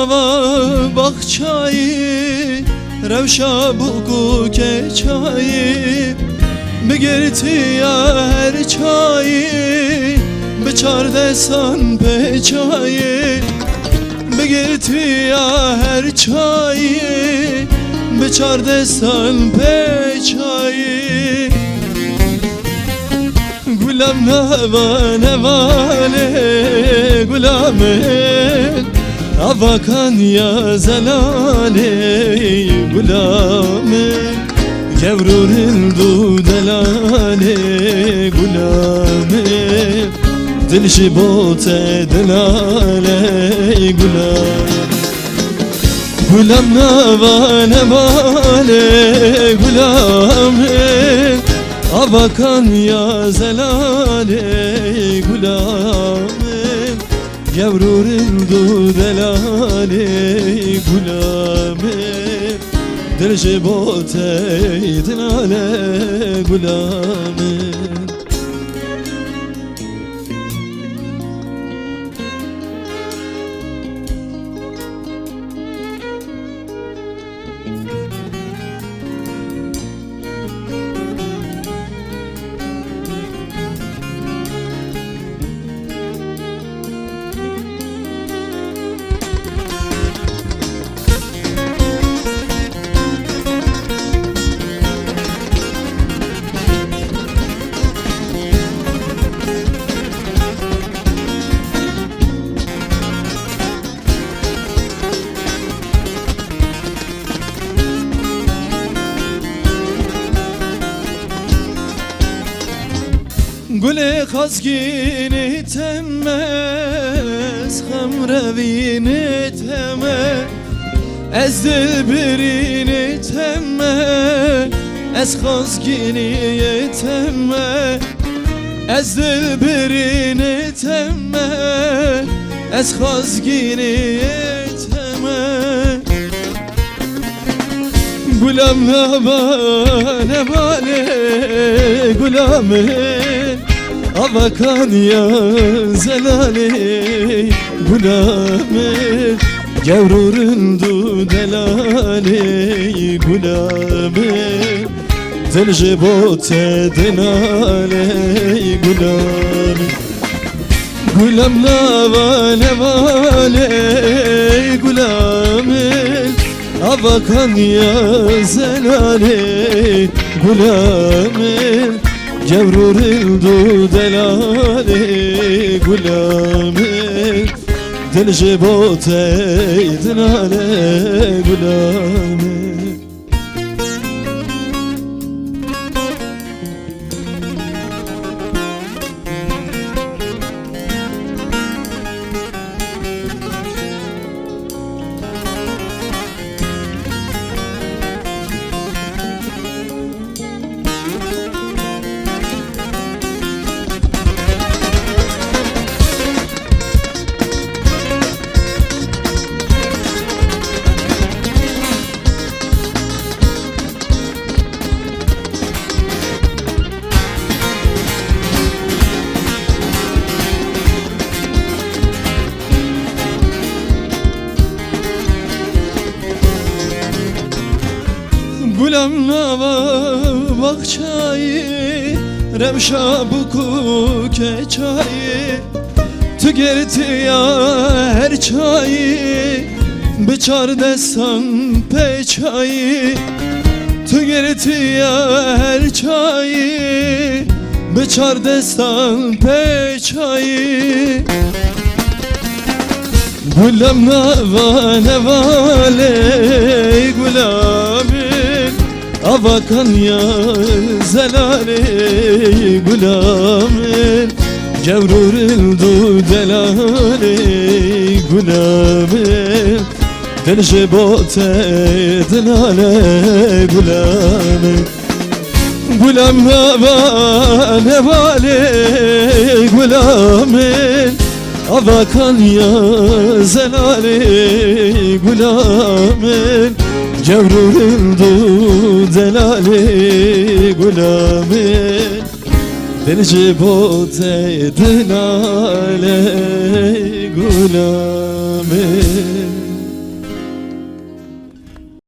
nava bakçayı Revşa buku keçayı Bigirti ya her çayı Biçar desan peçayı Bigirti ya her çayı Biçar desan peçayı Gulam neva nevale gulamen Avakan ya zelale gulamen Kevrurin du delale gulamen Dilşi bote delale gulam Gulam neva nevale gulamen Avakan ya zelale gulamen Yavrurin du delale gulamen Dilşi bote delale gulamen Gule khazgini temmez Hamrevini temme Ez dilbirini temme Ez khazgini temme Ez dilbirini temme Ez khazgini temme Gulam nevale gulamen Avakan ya zelale gulamen Gevrurin du delale gulamen Dilşi bote delale gulamen Gulam nevale gulamen Avakan ya zelale gulamen Gevrurin du delale gulamen Dilşi bote delale gulamen Gulam nava bakçayı Revşa buku keçayı Tügerti ya her çayı Biçar desan peçayı Tügerti ya her çayı Biçar desan peçayı Gulam nava nevale gulamen Avakan ya zelale gulamen Gevrurin du delale gulamen Dilşi bote delale gulamen Gulam nevale gulamen Avakan ya zelale gulamen Gevrurin du delale gulamen Dilşi bote delale gulamen